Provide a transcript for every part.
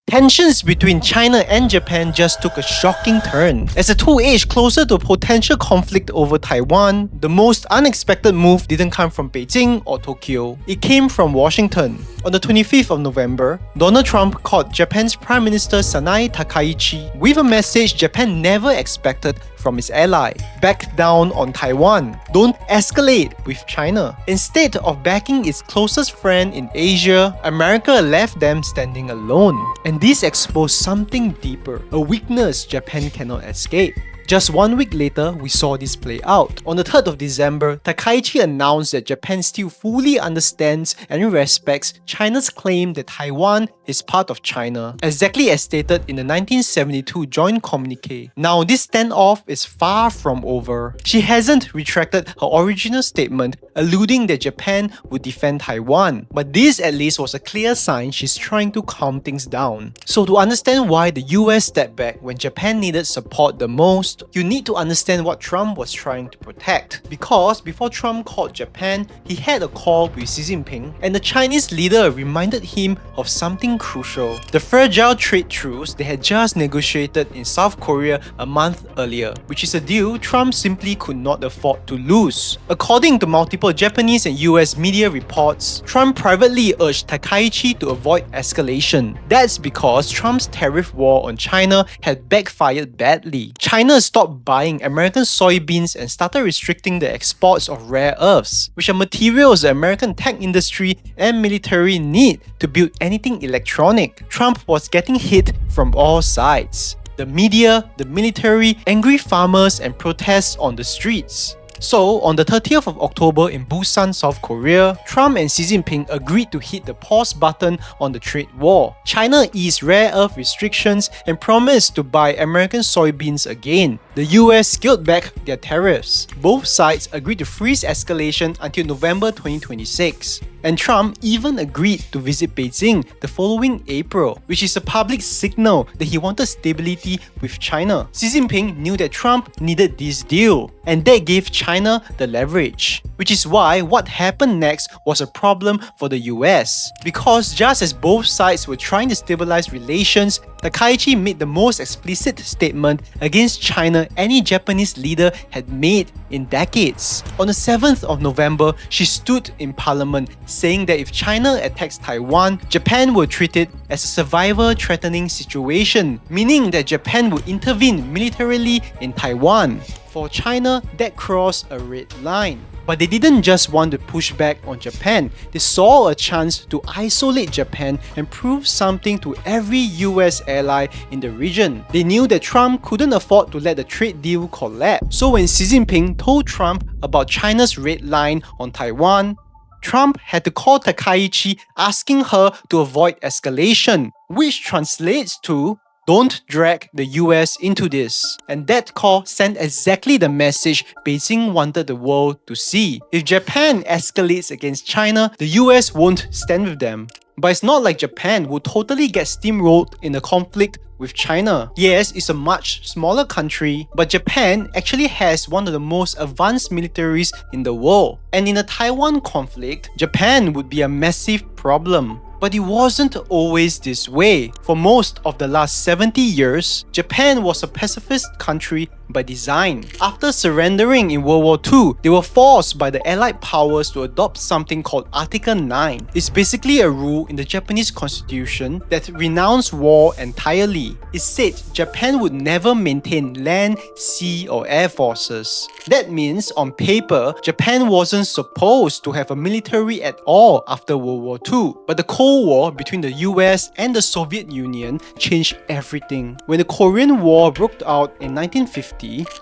Tensions between China and Japan just took a shocking turn. As the two edged closer to a potential conflict over Taiwan, the most unexpected move didn't come from Beijing or Tokyo. It came from Washington. On the 25th of November, Donald Trump called Japan's Prime Minister Sanae Takaichi with a message Japan never expected from its ally. Back down on Taiwan. Don't escalate with China. Instead of backing its closest friend in Asia, America left them standing alone. And this exposed something deeper, a weakness Japan cannot escape. Just 1 week later, we saw this play out. On the 3rd of December, Takaichi announced that Japan still fully understands and respects China's claim that Taiwan is part of China, exactly as stated in the 1972 joint communique. Now, this standoff is far from over. She hasn't retracted her original statement, alluding that Japan would defend Taiwan, but this at least was a clear sign she's trying to calm things down. So to understand why the US stepped back when Japan needed support the most, you need to understand what Trump was trying to protect. Because before Trump called Japan, he had a call with Xi Jinping, and the Chinese leader reminded him of something crucial: the fragile trade truce they had just negotiated in South Korea a month earlier, which is a deal Trump simply could not afford to lose. According to multiple Japanese and US media reports, Trump privately urged Takaichi to avoid escalation. That's because Trump's tariff war on China had backfired badly. China stopped buying American soybeans and started restricting the exports of rare earths, which are materials the American tech industry and military need to build anything electronic. Trump was getting hit from all sides: the media, the military, angry farmers, and protests on the streets. So, on the 30th of October in Busan, South Korea, Trump and Xi Jinping agreed to hit the pause button on the trade war. China eased rare earth restrictions and promised to buy American soybeans again. The US scaled back their tariffs. Both sides agreed to freeze escalation until November 2026. And Trump even agreed to visit Beijing the following April, which is a public signal that he wanted stability with China. Xi Jinping knew that Trump needed this deal, and that gave China the leverage. Which is why what happened next was a problem for the US. Because just as both sides were trying to stabilize relations, Takaichi made the most explicit statement against China any Japanese leader had made in decades. On the 7th of November, she stood in parliament saying that if China attacks Taiwan, Japan will treat it as a survivor-threatening situation, meaning that Japan would intervene militarily in Taiwan. For China, that crossed a red line. But they didn't just want to push back on Japan, they saw a chance to isolate Japan and prove something to every US ally in the region. They knew that Trump couldn't afford to let the trade deal collapse. So when Xi Jinping told Trump about China's red line on Taiwan, Trump had to call Takaichi asking her to avoid escalation, which translates to "Don't drag the US into this." And that call sent exactly the message Beijing wanted the world to see. If Japan escalates against China, the US won't stand with them. But it's not like Japan will totally get steamrolled in a conflict with China. Yes, it's a much smaller country, but Japan actually has one of the most advanced militaries in the world. And in a Taiwan conflict, Japan would be a massive problem. But it wasn't always this way. For most of the last 70 years, Japan was a pacifist country by design. After surrendering in World War II, they were forced by the Allied powers to adopt something called Article 9. It's basically a rule in the Japanese constitution that renounced war entirely. It said Japan would never maintain land, sea, or air forces. That means, on paper, Japan wasn't supposed to have a military at all after World War II. But the Cold War between the US and the Soviet Union changed everything. When the Korean War broke out in 1950,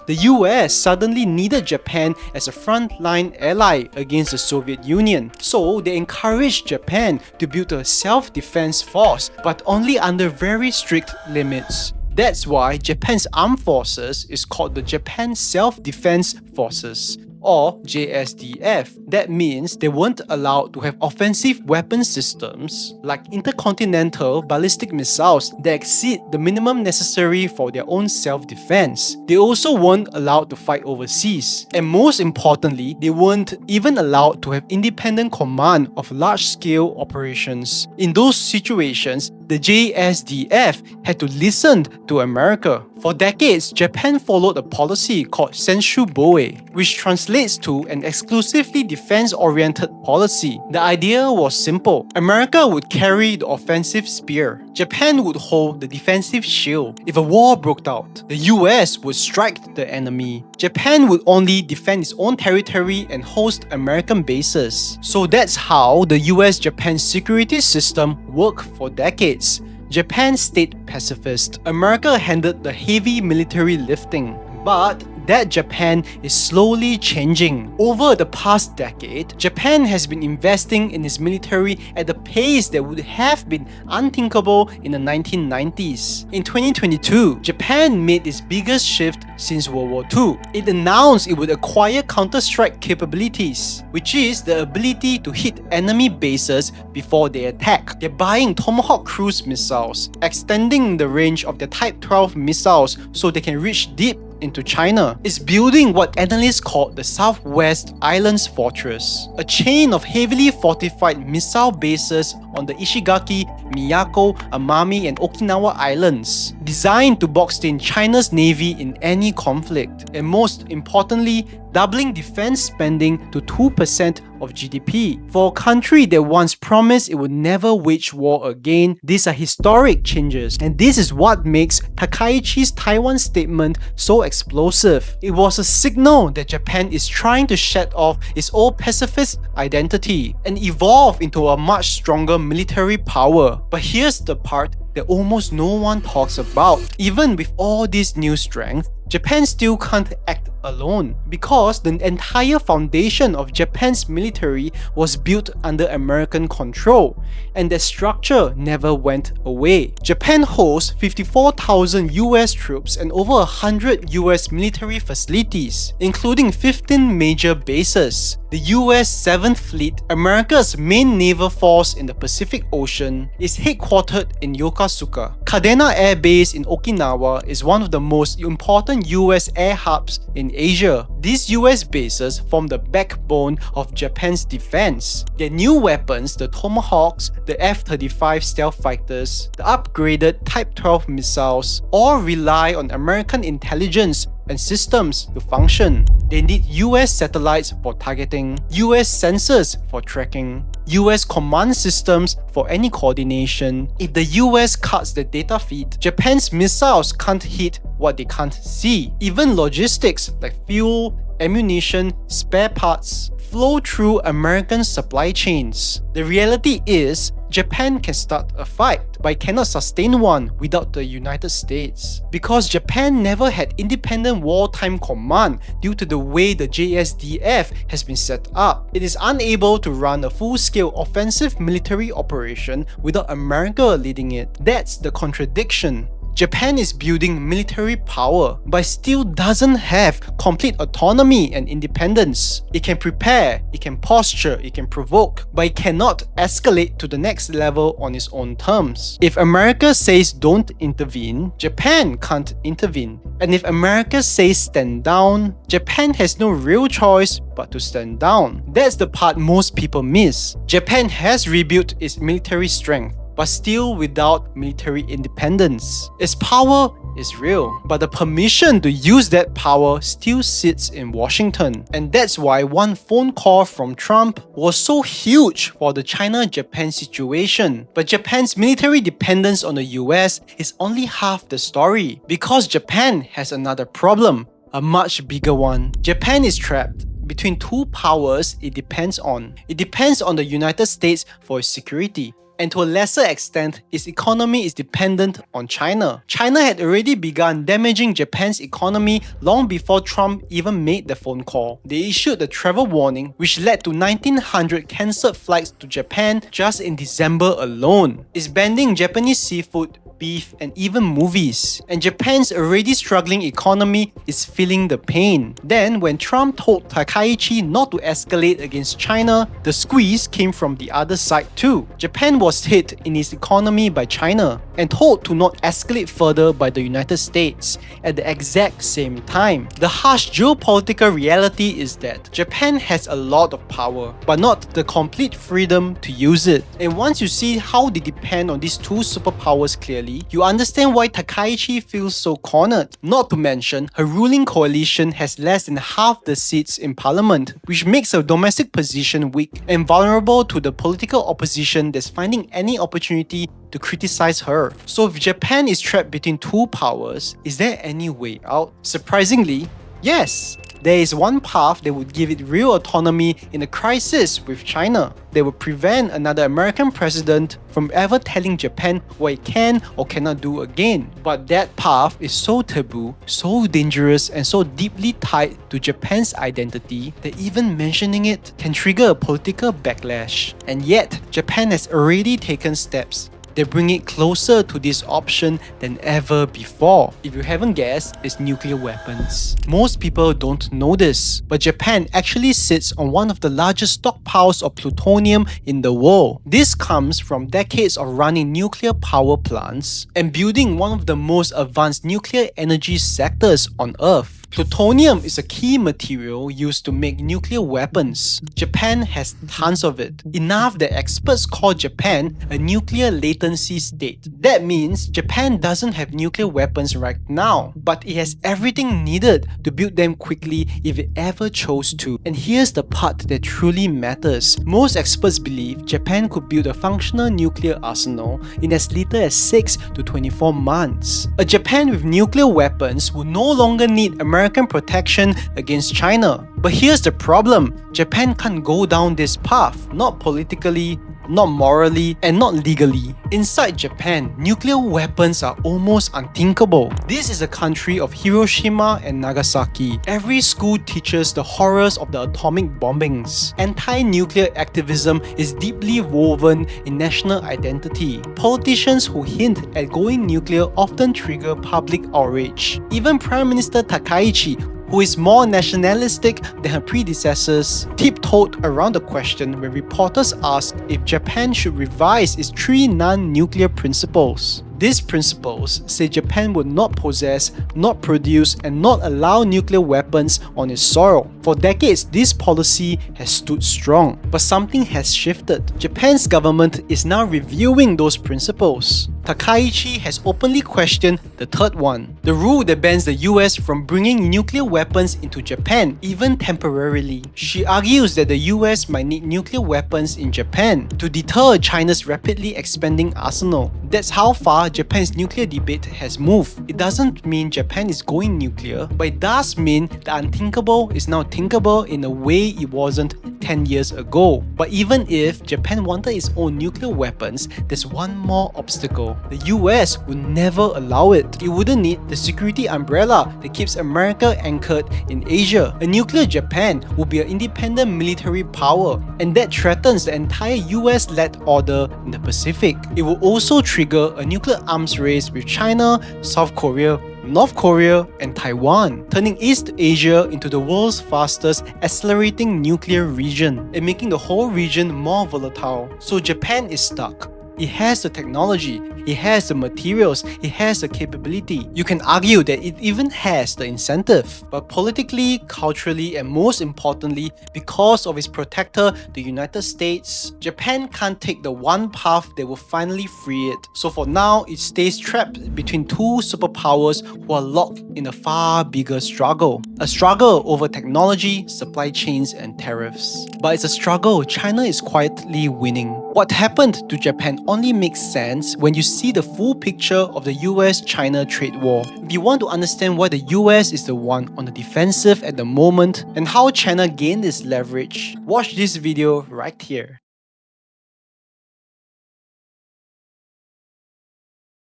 the US suddenly needed Japan as a frontline ally against the Soviet Union. So they encouraged Japan to build a self-defense force, but only under very strict limits. That's why Japan's armed forces is called the Japan Self-Defense Forces, or JSDF. That means they weren't allowed to have offensive weapon systems like intercontinental ballistic missiles that exceed the minimum necessary for their own self-defense. They also weren't allowed to fight overseas. And most importantly, they weren't even allowed to have independent command of large-scale operations. In those situations, the JSDF had to listen to America. For decades, Japan followed a policy called Senshu Boe, which translates to an exclusively defense-oriented policy. The idea was simple. America would carry the offensive spear. Japan would hold the defensive shield. If a war broke out, the US would strike the enemy. Japan would only defend its own territory and host American bases. So that's how the US-Japan security system worked for decades. Japan stayed pacifist. America handled the heavy military lifting. But that Japan is slowly changing. Over the past decade, Japan has been investing in its military at a pace that would have been unthinkable in the 1990s. In 2022, Japan made its biggest shift since World War II. It announced it would acquire counter-strike capabilities, which is the ability to hit enemy bases before they attack. They're buying Tomahawk cruise missiles, extending the range of their Type 12 missiles so they can reach deep into China. It's building what analysts call the Southwest Islands Fortress, a chain of heavily fortified missile bases on the Ishigaki, Miyako, Amami and Okinawa Islands, designed to box in China's navy in any conflict, and most importantly, doubling defense spending to 2% of GDP. For a country that once promised it would never wage war again, these are historic changes, and this is what makes Takaichi's Taiwan statement so explosive. It was a signal that Japan is trying to shed off its old pacifist identity and evolve into a much stronger military power. But here's the part that almost no one talks about. Even with all this new strength, Japan still can't act alone because the entire foundation of Japan's military was built under American control, and that structure never went away. Japan hosts 54,000 US troops and over 100 US military facilities, including 15 major bases. The US 7th Fleet, America's main naval force in the Pacific Ocean, is headquartered in Yokosuka. Kadena Air Base in Okinawa is one of the most important US air hubs in Asia. These US bases form the backbone of Japan's defense. Their new weapons, the Tomahawks, the F-35 stealth fighters, the upgraded Type 12 missiles, all rely on American intelligence and systems to function. They need US satellites for targeting, US sensors for tracking, US command systems for any coordination. If the US cuts the data feed, Japan's missiles can't hit what they can't see. Even logistics like fuel, ammunition, spare parts flow through American supply chains. The reality is, Japan can start a fight, but it cannot sustain one without the United States. Because Japan never had independent wartime command due to the way the JSDF has been set up, it is unable to run a full-scale offensive military operation without America leading it. That's the contradiction. Japan is building military power, but still doesn't have complete autonomy and independence. It can prepare, it can posture, it can provoke, but it cannot escalate to the next level on its own terms. If America says don't intervene, Japan can't intervene. And if America says stand down, Japan has no real choice but to stand down. That's the part most people miss. Japan has rebuilt its military strength, but still without military independence. Its power is real, but the permission to use that power still sits in Washington. And that's why one phone call from Trump was so huge for the China-Japan situation. But Japan's military dependence on the US is only half the story, because Japan has another problem, a much bigger one. Japan is trapped between two powers it depends on. It depends on the United States for its security, and to a lesser extent, its economy is dependent on China. China had already begun damaging Japan's economy long before Trump even made the phone call. They issued the travel warning, which led to 1,900 cancelled flights to Japan just in December alone. It's banning Japanese seafood, beef, and even movies. And Japan's already struggling economy is feeling the pain. Then, when Trump told Takaichi not to escalate against China, the squeeze came from the other side too. Japan was hit in its economy by China and told to not escalate further by the United States at the exact same time. The harsh geopolitical reality is that Japan has a lot of power, but not the complete freedom to use it. And once you see how they depend on these two superpowers clearly, you understand why Takaichi feels so cornered. Not to mention, her ruling coalition has less than half the seats in parliament, which makes her domestic position weak and vulnerable to the political opposition that's finding any opportunity to criticize her. So if Japan is trapped between two powers, is there any way out? Surprisingly, yes. There is one path that would give it real autonomy in a crisis with China. That would prevent another American president from ever telling Japan what it can or cannot do again. But that path is so taboo, so dangerous, and so deeply tied to Japan's identity that even mentioning it can trigger a political backlash. And yet, Japan has already taken steps. They bring it closer to this option than ever before. If you haven't guessed, it's nuclear weapons. Most people don't know this, but Japan actually sits on one of the largest stockpiles of plutonium in the world. This comes from decades of running nuclear power plants and building one of the most advanced nuclear energy sectors on Earth. Plutonium is a key material used to make nuclear weapons. Japan has tons of it, enough that experts call Japan a nuclear latency state. That means Japan doesn't have nuclear weapons right now, but it has everything needed to build them quickly if it ever chose to. And here's the part that truly matters. Most experts believe Japan could build a functional nuclear arsenal in as little as 6 to 24 months. A Japan with nuclear weapons would no longer need American protection against China. But here's the problem. Japan can't go down this path, not politically, not morally, and not legally. Inside Japan, nuclear weapons are almost unthinkable. This is a country of Hiroshima and Nagasaki. Every school teaches the horrors of the atomic bombings. Anti-nuclear activism is deeply woven in national identity. Politicians who hint at going nuclear often trigger public outrage. Even Prime Minister Takaichi, who is more nationalistic than her predecessors, tiptoed around the question when reporters asked if Japan should revise its 3 non-nuclear principles. These principles say Japan would not possess, not produce, and not allow nuclear weapons on its soil. For decades, this policy has stood strong, but something has shifted. Japan's government is now reviewing those principles. Takaichi has openly questioned the third one, the rule that bans the US from bringing nuclear weapons into Japan, even temporarily. She argues that the US might need nuclear weapons in Japan to deter China's rapidly expanding arsenal. That's how far Japan's nuclear debate has moved. It doesn't mean Japan is going nuclear, but it does mean the unthinkable is now thinkable in a way it wasn't 10 years ago. But even if Japan wanted its own nuclear weapons, there's one more obstacle. The US would never allow it. It wouldn't need the security umbrella that keeps America anchored in Asia. A nuclear Japan would be an independent military power, and that threatens the entire US-led order in the Pacific. It will also trigger a nuclear arms race with China, South Korea, North Korea, and Taiwan, turning East Asia into the world's fastest accelerating nuclear region and making the whole region more volatile. So Japan is stuck. It has the technology, it has the materials, it has the capability. You can argue that it even has the incentive. But politically, culturally, and most importantly, because of its protector, the United States, Japan can't take the one path that will finally free it. So for now, it stays trapped between two superpowers who are locked in a far bigger struggle. A struggle over technology, supply chains, and tariffs. But it's a struggle China is quietly winning. What happened to Japan only makes sense when you see the full picture of the US-China trade war. If you want to understand why the US is the one on the defensive at the moment and how China gained its leverage, watch this video right here.